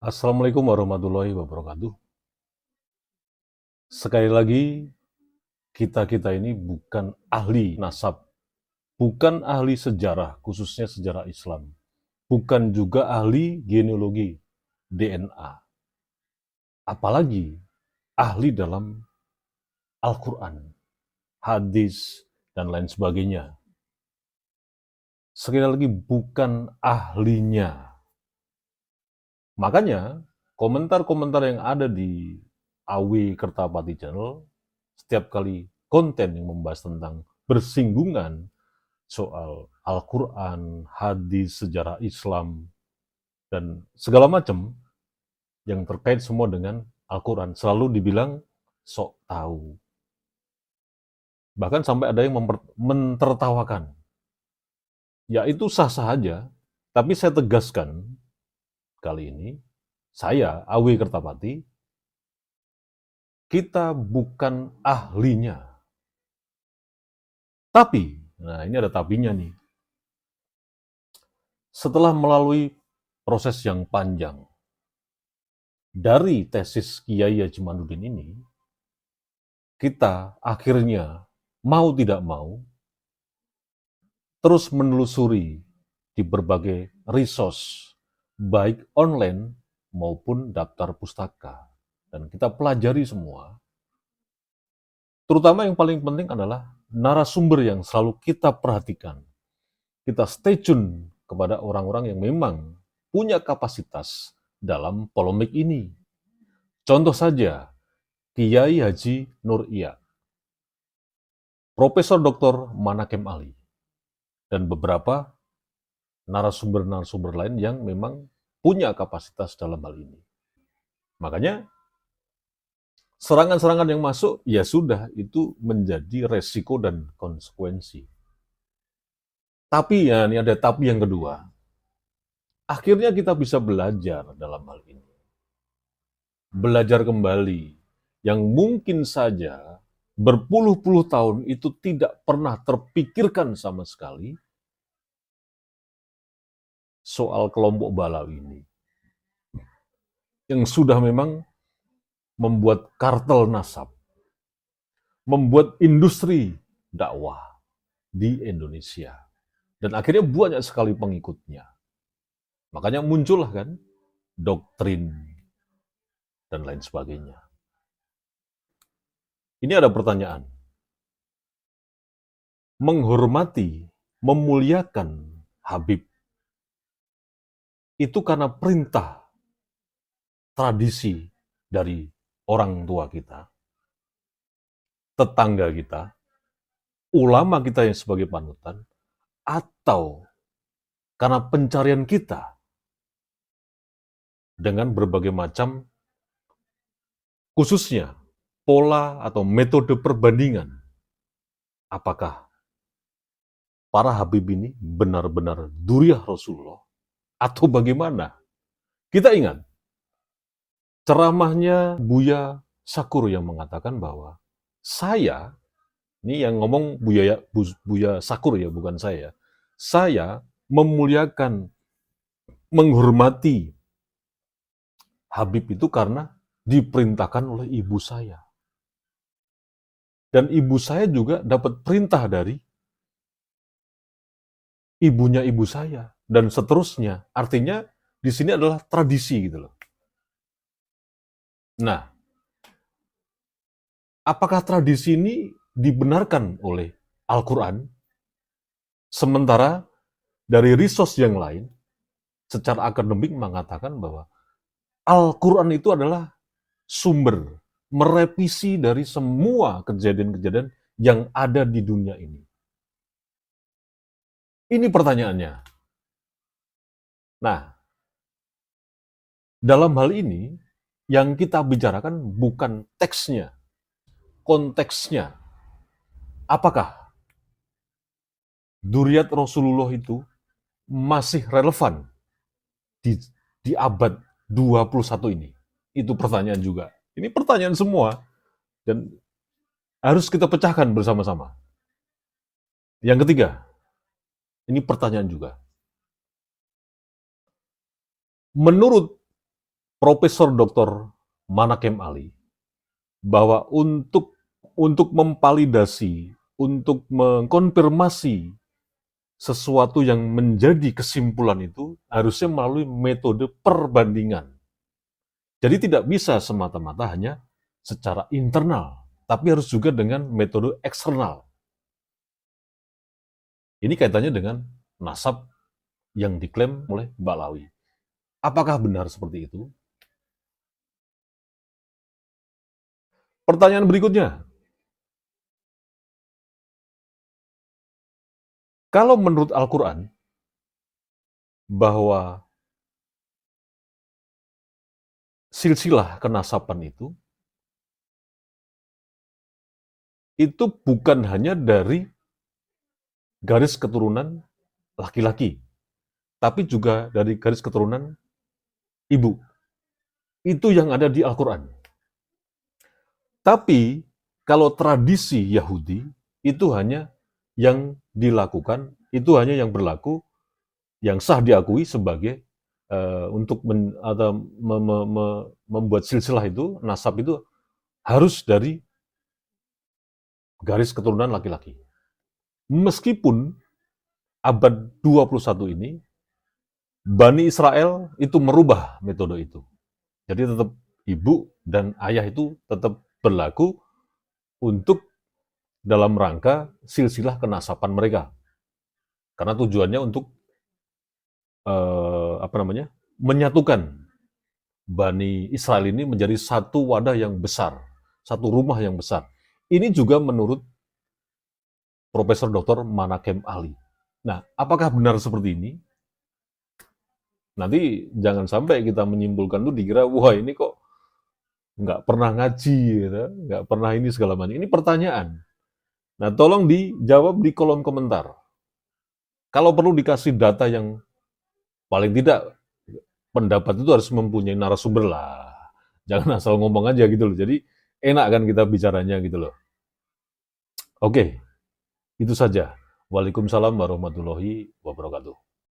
Assalamualaikum warahmatullahi wabarakatuh. Sekali lagi, kita-kita ini bukan ahli nasab, bukan ahli sejarah, khususnya sejarah Islam, bukan juga ahli genealogi, DNA, apalagi ahli dalam Al-Quran, hadis, dan lain sebagainya. Sekali lagi, bukan ahlinya. Makanya, komentar-komentar yang ada di AW Kertapati Channel, setiap kali konten yang membahas tentang bersinggungan soal Al-Quran, hadis, sejarah Islam, dan segala macam yang terkait semua dengan Al-Quran, selalu dibilang sok tahu. Bahkan sampai ada yang mentertawakan. Ya itu sah-sah aja, tapi saya tegaskan kali ini, saya, Awi Kertapati, kita bukan ahlinya. Tapi, nah ini ada tapinya nih, setelah melalui proses yang panjang, dari tesis Kiai Haji Manudin ini, kita akhirnya mau tidak mau terus menelusuri di berbagai resource, baik online maupun daftar pustaka. Dan kita pelajari semua, terutama yang paling penting adalah narasumber yang selalu kita perhatikan. Kita stay tune kepada orang-orang yang memang punya kapasitas dalam polemik ini. Contoh saja, Kiai Haji Nur Iya, Profesor Dr. Manakem Ali, dan beberapa narasumber-narasumber lain yang memang punya kapasitas dalam hal ini. Makanya serangan-serangan yang masuk, ya sudah, itu menjadi resiko dan konsekuensi. Tapi ya, ini ada tapi yang kedua. Akhirnya kita bisa belajar dalam hal ini. Belajar kembali yang mungkin saja berpuluh-puluh tahun itu tidak pernah terpikirkan sama sekali soal kelompok Balawi ini. Yang sudah memang membuat kartel nasab, membuat industri dakwah di Indonesia. Dan akhirnya banyak sekali pengikutnya. Makanya muncullah kan doktrin dan lain sebagainya. Ini ada pertanyaan. Menghormati, memuliakan Habib itu karena perintah tradisi dari orang tua kita, tetangga kita, ulama kita yang sebagai panutan, atau karena pencarian kita dengan berbagai macam, khususnya pola atau metode perbandingan. Apakah para Habib ini benar-benar duriah Rasulullah atau bagaimana? Kita ingat ceramahnya Buya Sakur yang mengatakan bahwa saya, ini yang ngomong Buya Sakur ya, bukan saya memuliakan, menghormati Habib itu karena diperintahkan oleh ibu saya. Dan ibu saya juga dapat perintah dari ibunya ibu saya. Dan seterusnya. Artinya di sini adalah tradisi gitu loh. Nah, apakah tradisi ini dibenarkan oleh Al-Quran? Sementara dari resource yang lain, secara akademik mengatakan bahwa Al-Quran itu adalah sumber merevisi dari semua kejadian-kejadian yang ada di dunia ini. Ini pertanyaannya. Nah, dalam hal ini, yang kita bicarakan bukan teksnya, konteksnya. Apakah Dzurriyyat Rasulullah itu masih relevan di, di abad 21 ini? Itu pertanyaan juga. Ini pertanyaan semua. Dan harus kita pecahkan bersama-sama. Yang ketiga, ini pertanyaan juga. Menurut Profesor Dr. Manakem Ali bahwa untuk memvalidasi, untuk mengkonfirmasi sesuatu yang menjadi kesimpulan itu harusnya melalui metode perbandingan. Jadi tidak bisa semata-mata hanya secara internal, tapi harus juga dengan metode eksternal. Ini kaitannya dengan nasab yang diklaim oleh Mbak Lawi. Apakah benar seperti itu? Pertanyaan berikutnya, kalau menurut Al-Quran bahwa silsilah kenasaban itu bukan hanya dari garis keturunan laki-laki, tapi juga dari garis keturunan ibu. Itu yang ada di Al-Quran. Tapi kalau tradisi Yahudi itu hanya yang dilakukan, itu hanya yang berlaku, yang sah diakui sebagai untuk membuat silsilah itu, nasab itu harus dari garis keturunan laki-laki. Meskipun abad 21 ini, Bani Israel itu merubah metode itu. Jadi tetap ibu dan ayah itu tetap berlaku untuk dalam rangka silsilah kenasaban mereka. Karena tujuannya untuk menyatukan Bani Israel ini menjadi satu wadah yang besar, satu rumah yang besar. Ini juga menurut Profesor Dr. Manakem Ali. Nah, apakah benar seperti ini? Nanti jangan sampai kita menyimpulkan tuh dikira, wah ini kok nggak pernah ngaji, gitu, nggak pernah ini segala macam. Ini pertanyaan. Nah, tolong dijawab di kolom komentar. Kalau perlu dikasih data yang paling tidak pendapat itu harus mempunyai narasumber lah. Jangan asal ngomong aja gitu loh. Jadi enak kan kita bicaranya gitu loh. Oke, itu saja. Waalaikumsalam warahmatullahi wabarakatuh.